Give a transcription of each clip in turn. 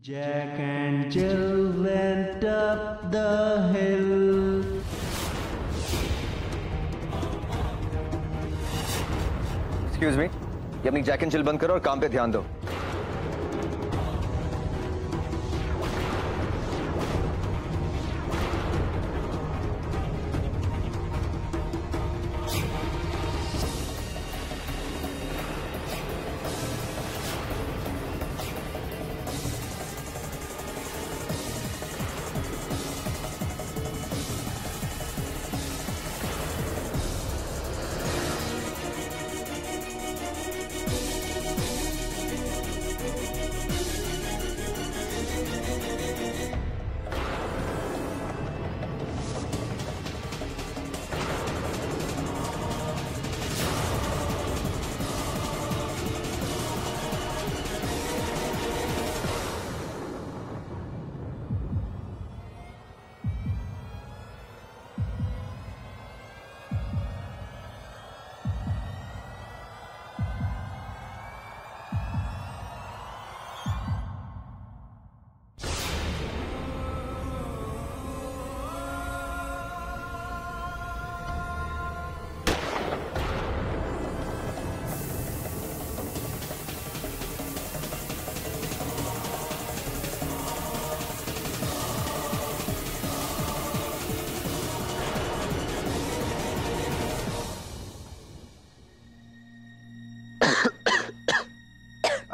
Jack and Jill went up the hill. Excuse me, ये अपनी Jack and chill बंद करो और काम पे ध्यान दो।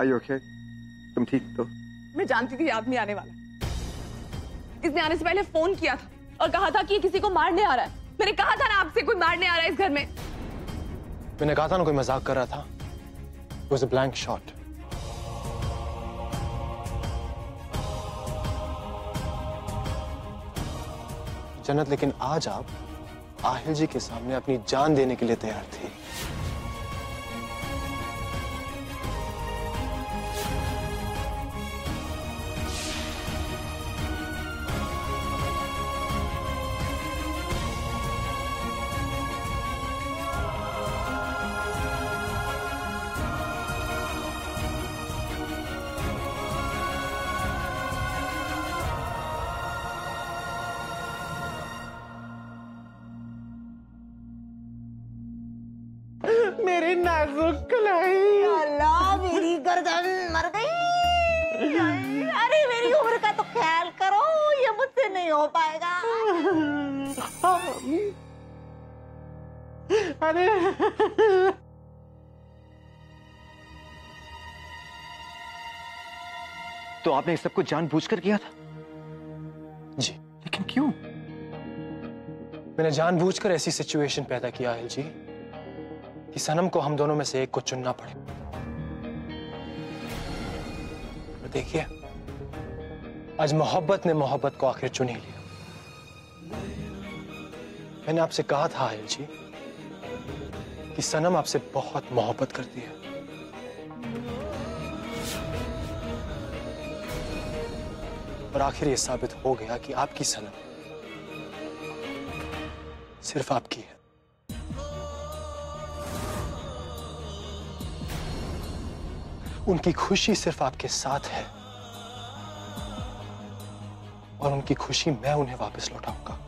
Are you okay? तुम ठीक तो? मैं जानती थी आदमी आने वाला। इसने आने से पहले फोन किया था और कहा था कि ये किसी को मारने आ रहा है। मैंने कहा था ना आपसे कोई मारने आ रहा है इस घर में। मैंने कहा था ना कोई मजाक कर रहा था। It was a blank shot. जन्नत, लेकिन आज आप आहिल जी के सामने अपनी जान देने के लिए तैयार थी। मेरी नाजुक कलाई। अल्लाह, मेरी गर्दन मर गई। अरे मेरी उम्र का तो ख्याल करो, ये मुझसे नहीं हो पाएगा। अरे तो आपने इस सब कुछ जानबूझकर किया था? जी। लेकिन क्यों? मैंने जानबूझकर ऐसी सिचुएशन पैदा किया आहिल जी कि सनम को हम दोनों में से एक को चुनना पड़े। और देखिए, आज मोहब्बत ने मोहब्बत को आखिर चुन ही लिया। मैंने आपसे कहा था आहिल जी कि सनम आपसे बहुत मोहब्बत करती है। और आखिर ये साबित हो गया कि आपकी सनम सिर्फ आपकी है। उनकी खुशी सिर्फ आपके साथ है और उनकी खुशी मैं उन्हें वापस लौटाऊंगा।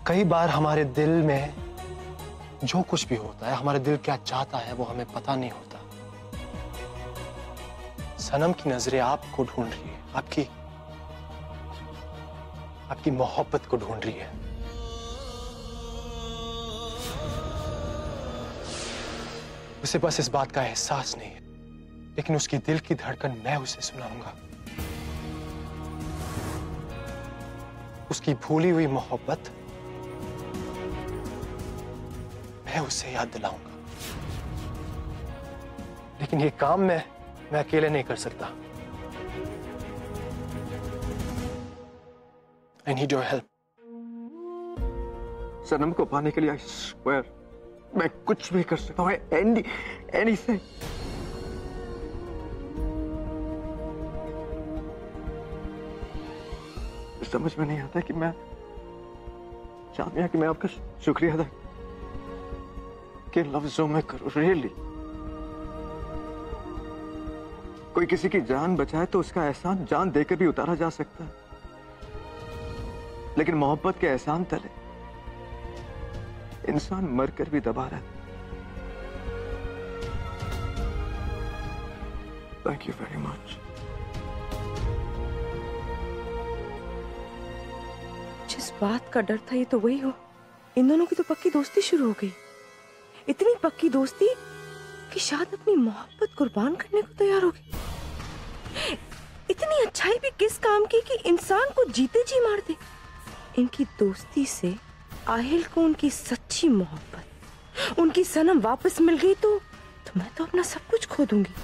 कई बार हमारे दिल में जो कुछ भी होता है, हमारा दिल क्या चाहता है, वो हमें पता नहीं होता। सनम की नजरें आपको ढूंढ रही है, आपकी मोहब्बत को ढूंढ रही है। उसे बस इस बात का एहसास नहीं है, लेकिन उसकी दिल की धड़कन मैं उसे सुनाऊंगा। उसकी भूली हुई मोहब्बत मैं उसे याद दिलाऊंगा। लेकिन ये काम मैं अकेले नहीं कर सकता। I need your help. सनम को पाने के लिए I swear मैं कुछ भी कर सकता हूँ। Anything. समझ में नहीं आता कि मैं आपका शुक्रिया अदा किन लफ्जों में करूँ। रियली कोई किसी की जान बचाए तो उसका एहसान जान देकर भी उतारा जा सकता है, लेकिन मोहब्बत के एहसान तले इंसान मरकर भी दबा रहता है। Thank you very much. जिस बात का डर था ये तो वही हो। इन दोनों की तो पक्की दोस्ती शुरू हो गई। इतनी पक्की दोस्ती कि शायद अपनी मोहब्बत कुर्बान करने को तैयार हो गई। इतनी अच्छाई भी किस काम की कि इंसान को जीते जी मार दे। इनकी दोस्ती से आहिल को उनकी सच्ची मोहब्बत, उनकी सनम वापस मिल गई तो मैं तो अपना सब कुछ खो दूंगी।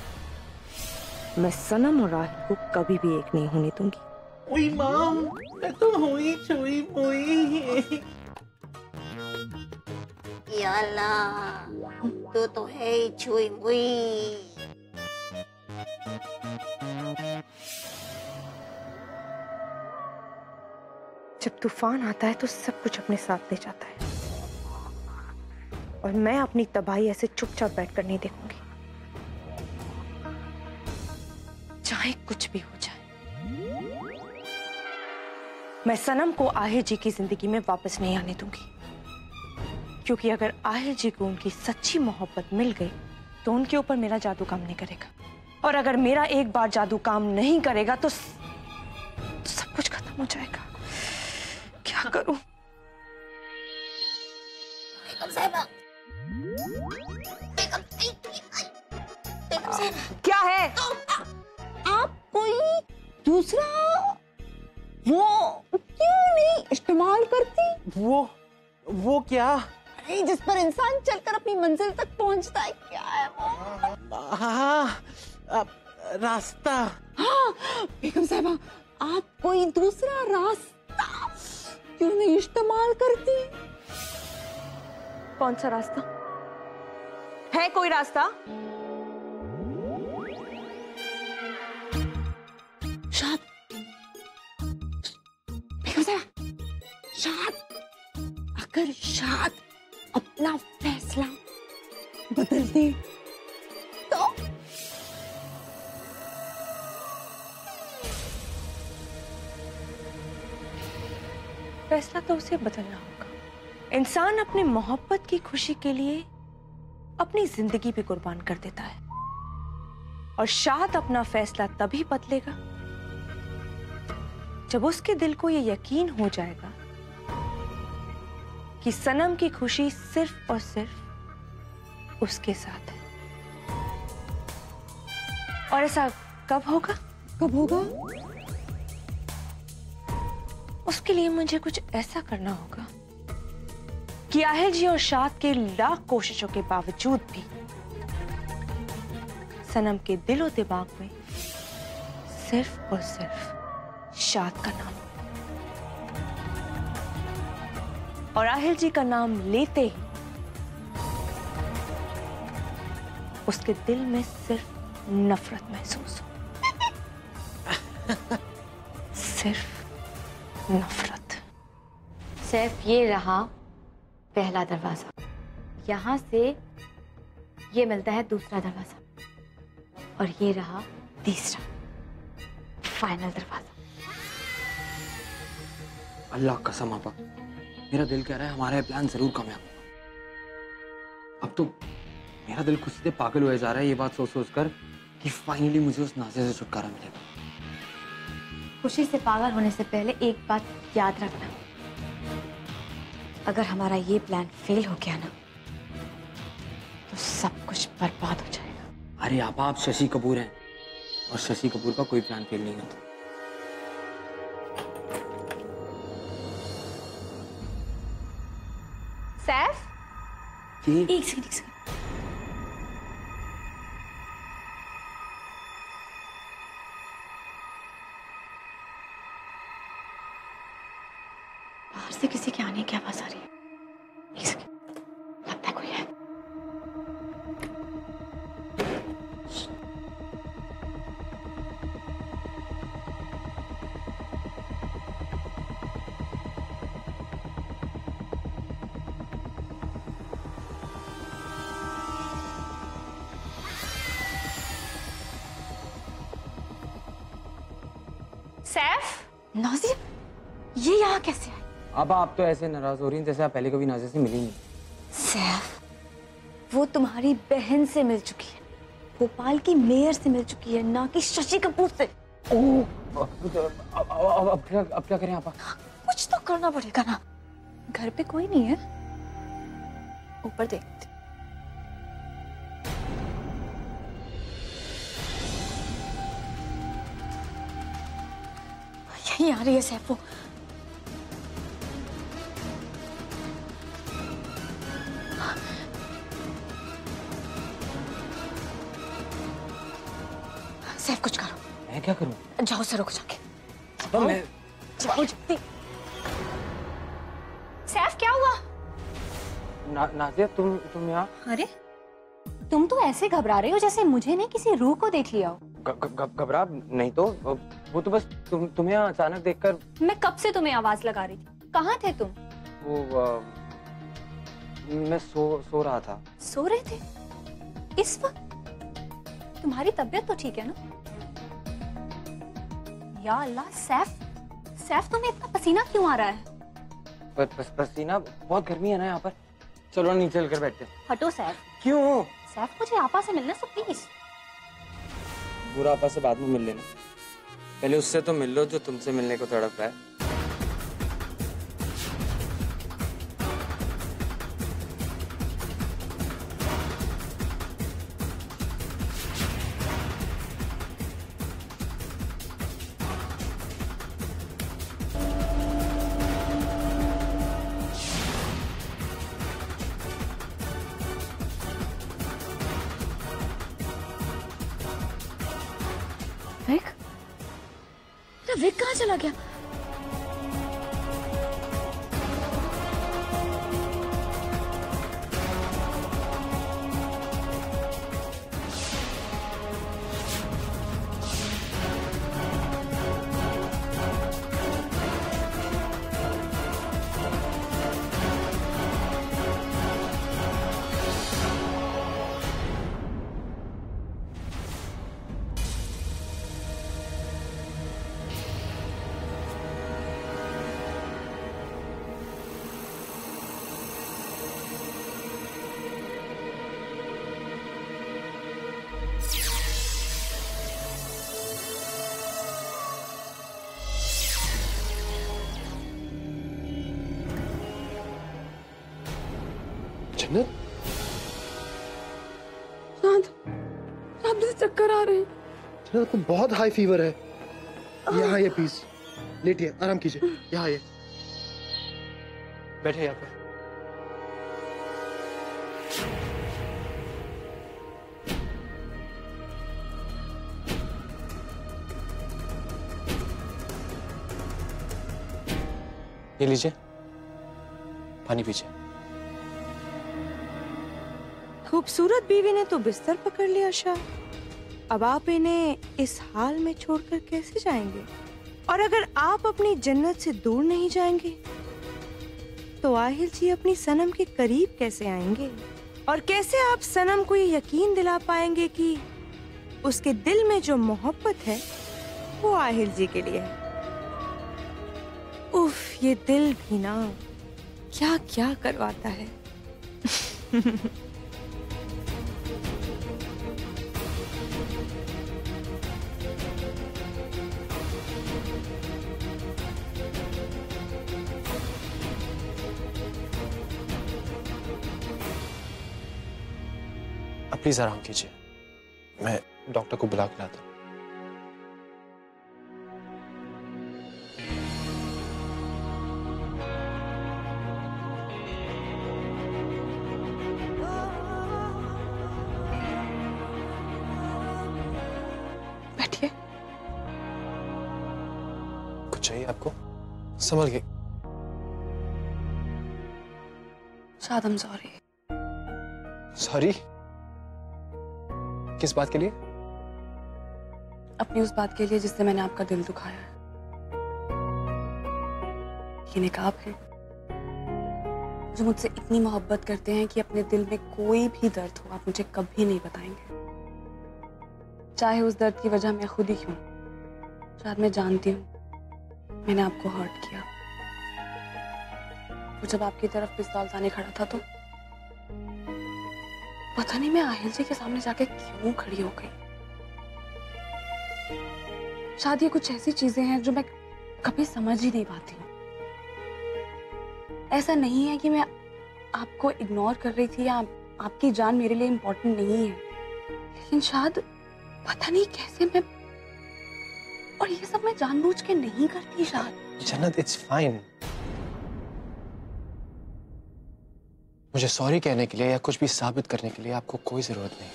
मैं सनम और आहिल को कभी भी एक नहीं होने दूंगी। ओए माम, मैं तो हुई छुई मुई। याला, तू तो है ही छुई मुई। जब तूफान आता है तो सब कुछ अपने साथ ले जाता है, और मैं अपनी तबाही ऐसे चुपचाप बैठकर नहीं देखूंगी, चाहे कुछ भी हो जाए। मैं सनम को आहिर जी की जिंदगी में वापस नहीं आने दूंगी, क्योंकि अगर आहिर जी को उनकी सच्ची मोहब्बत मिल गई तो उनके ऊपर मेरा जादू काम नहीं करेगा, और अगर मेरा एक बार जादू काम नहीं करेगा तो सब कुछ खत्म हो जाएगा। क्या करूं? क्या है? आप कोई दूसरा वो क्यों नहीं इस्तेमाल करती? वो क्या? अरे जिस पर इंसान चलकर अपनी मंजिल तक पहुंचता है, क्या है वो? हाँ, रास्ता। हाँ बेगम साहिबा, आप कोई दूसरा रास्ता क्यों नहीं इस्तेमाल करती? कौन सा रास्ता है? कोई रास्ता? शायद बेगम साहिबा, अगर शायद अपना फैसला बदल दे तो? फैसला तो उसे बदलना होगा। इंसान अपनी मोहब्बत की खुशी के लिए अपनी जिंदगी भी कुर्बान कर देता है, और शायद अपना फैसला तभी बदलेगा जब उसके दिल को यह यकीन हो जाएगा कि सनम की खुशी सिर्फ और सिर्फ उसके साथ है। और ऐसा कब होगा? कब होगा? उसके लिए मुझे कुछ ऐसा करना होगा कि आहिल जी और शाद के लाख कोशिशों के बावजूद भी सनम के दिलो दिमाग में सिर्फ और सिर्फ शाद का नाम, और आहिल जी का नाम लेते ही उसके दिल में सिर्फ नफरत महसूस हो। सिर्फ नफरत। सैफ, ये रहा पहला दरवाजा, यहाँ से ये मिलता है दूसरा दरवाजा, और ये रहा तीसरा फाइनल दरवाजा। अल्लाह कसम आपा, मेरा दिल कह रहा है हमारा प्लान जरूर कामयाब होगा। अब तो मेरा दिल खुशी से पागल हुए जा रहा है ये बात सोच सोच कर कि फाइनली मुझे उस नाज़े से छुटकारा मिलेगा। खुशी से पागल होने से पहले एक बात याद रखना, अगर हमारा ये प्लान फेल हो गया ना तो सब कुछ बर्बाद हो जाएगा। अरे आपा, आप शशि कपूर हैं, और शशि कपूर का कोई प्लान फेल नहीं होता। सैफ, एक सेकंड। बाहर से किसी के आने की आवाज आ रही है। एक सेकंड, लगता है कोई है। सैफ, नाज़िया, ये यहाँ कैसे आई? अब आप तो ऐसे नाराज हो रही हैं जैसे आप पहले कभी नाज़िया से मिली नहीं। सैफ, वो तुम्हारी बहन से मिल चुकी है, भोपाल की मेयर से मिल चुकी है, ना कि शशि कपूर से। ओह, अब क्या करें आप? कुछ तो करना पड़ेगा ना। घर पे कोई नहीं है, ऊपर देखते। यहीं आ रही है सैफो। सैफ कुछ करो। मैं क्या करूं? जाओ सरों को जाके। तो मैं जाओ जल्दी। सैफ क्या हुआ? नाज़िया तुम यहाँ? अरे तुम तो ऐसे घबरा रहे हो जैसे मुझे नहीं किसी रूह को देख लिया हो। घबरा नहीं तो, वो तो बस तुम्हें यहाँ अचानक देखकर। मैं कब से तुम्हें आवाज लगा रही थी, कहाँ थे तुम? वो मैं सो रहा था। सो रहे थे इस वक्त? तुम्हारी तबीयत तो ठीक है ना? या अल्लाह सैफ तुम्हें इतना पसीना क्यों आ रहा है? पसीना, बहुत गर्मी है ना यहाँ पर। चलो नीचे चलकर बैठते हैं। हटो सैफ। क्यों? सैफ मुझे आपा से मिलना सो प्लीज। बुरा आपा से बाद में मिल लेना, पहले उससे तो मिल लो जो तुमसे मिलने को तड़प रहा है। विक कहाँ चला गया? जन्नत, शांत से चक्कर आ रहे हैं। जन्नत को बहुत हाई फीवर है। यहाँ ये प्लीज लेटिए, आराम कीजिए। यहाँ ये बैठे यहाँ पे। ये लीजिए, पानी पीजिए। खूबसूरत बीवी ने तो बिस्तर पकड़ लिया शाह। अब आप इन्हें इस हाल में छोड़कर कैसे जाएंगे? और अगर आप अपनी जन्नत से दूर नहीं जाएंगे तो आहिल जी अपनी सनम के करीब कैसे आएंगे? और कैसे आप सनम को ये यकीन दिला पाएंगे कि उसके दिल में जो मोहब्बत है वो आहिल जी के लिए है? उफ, ये दिल भी ना क्या क्या करवाता है। आप प्लीज आराम कीजिए, मैं डॉक्टर को बुला के लाता हूँ। बैठिए। कुछ चाहिए आपको? संभल के। शायद हम सॉरी। सॉरी? किस बात के लिए? अपनी उस बात के लिए जिससे मैंने आपका दिल दुखाया है। ये निकाब है जो मुझसे इतनी मोहब्बत करते हैं कि अपने दिल में कोई भी दर्द हो आप मुझे कभी नहीं बताएंगे, चाहे उस दर्द की वजह मैं खुद ही क्यों। शायद मैं जानती हूँ मैंने आपको हर्ट किया। वो जब आपकी तरफ पिस्तौल ताने खड़ा था तो पता नहीं मैं आहिल जी के सामने जाके क्यों खड़ी हो गई। शायद ये कुछ ऐसी चीजें हैं जो मैं कभी समझ ही नहीं पाती हूँ। ऐसा नहीं है कि मैं आपको इग्नोर कर रही थी या आपकी जान मेरे लिए इम्पोर्टेंट नहीं है, लेकिन शायद पता नहीं कैसे मैं, और ये सब मैं जानबूझ के नहीं करती शायद। जन्नत, इट्स फाइन। मुझे सॉरी कहने के लिए या कुछ भी साबित करने के लिए आपको कोई जरूरत नहीं।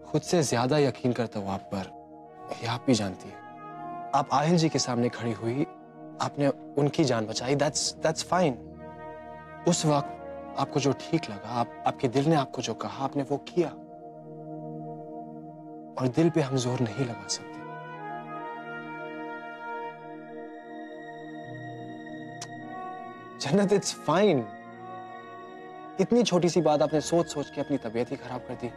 खुद से ज्यादा यकीन करता हूं आप पर, ये आप भी जानती है। आप आहिल जी के सामने खड़ी हुई, आपने उनकी जान बचाई, that's फाइन। उस वक्त आपको जो ठीक लगा, आपके दिल ने आपको जो कहा, आपने वो किया। और दिल पे हम जोर नहीं लगा सकते। जन्नत, इट्स फाइन। इतनी छोटी सी बात आपने सोच सोच के अपनी तबीयत ही खराब कर दी।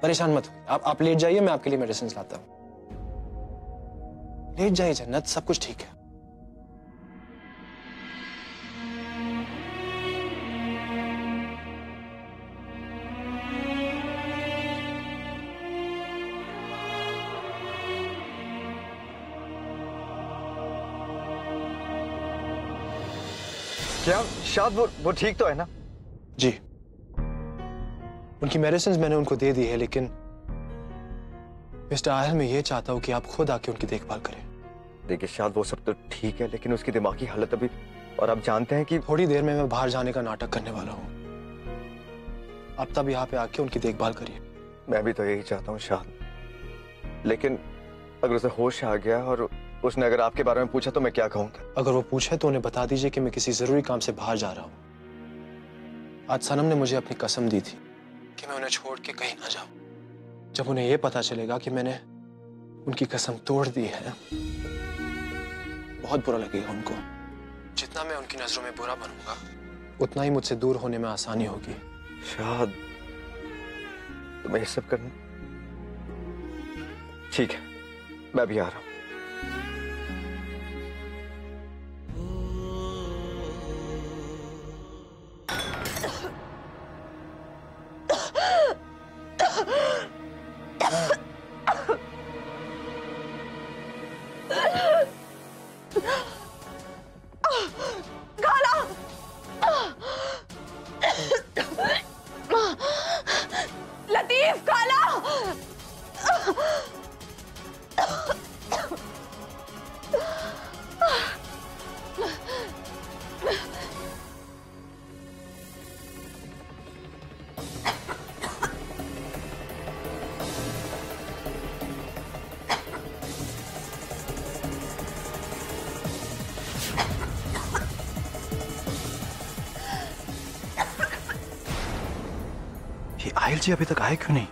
परेशान मत हो, आप लेट जाइए, मैं आपके लिए मेडिसिन लाता हूं। लेट जाइए जन्नत, सब कुछ ठीक है। क्या शायद वो ठीक तो है ना? जी, उनकी मेडिसिन मैंने उनको दे दी है, लेकिन मिस्टर आहिल, मैं ये चाहता हूं कि आप खुद आके उनकी देखभाल करें। देखिए शायद वो सब तो ठीक है, लेकिन उसकी दिमागी हालत अभी, और आप जानते हैं कि थोड़ी देर में मैं बाहर जाने का नाटक करने वाला हूं। आप तब यहाँ पे आके उनकी देखभाल करिए। मैं भी तो यही चाहता हूँ शायद, लेकिन अगर उसे होश आ गया और उसने अगर आपके बारे में पूछा तो मैं क्या कहूँगा? अगर वो पूछे तो उन्हें बता दीजिए कि मैं किसी जरूरी काम से बाहर जा रहा हूँ। आज सनम ने मुझे अपनी कसम दी थी कि मैं उन्हें छोड़ के कहीं ना जाऊं। जब उन्हें यह पता चलेगा कि मैंने उनकी कसम तोड़ दी है, बहुत बुरा लगेगा उनको। जितना मैं उनकी नजरों में बुरा बनूंगा, उतना ही मुझसे दूर होने में आसानी होगी। शायद तुम्हें ये सब करना ठीक है, मैं भी आ रहा हूँ। लतीफ, खाला! ये आहिल जी अभी तक आए क्यों नहीं?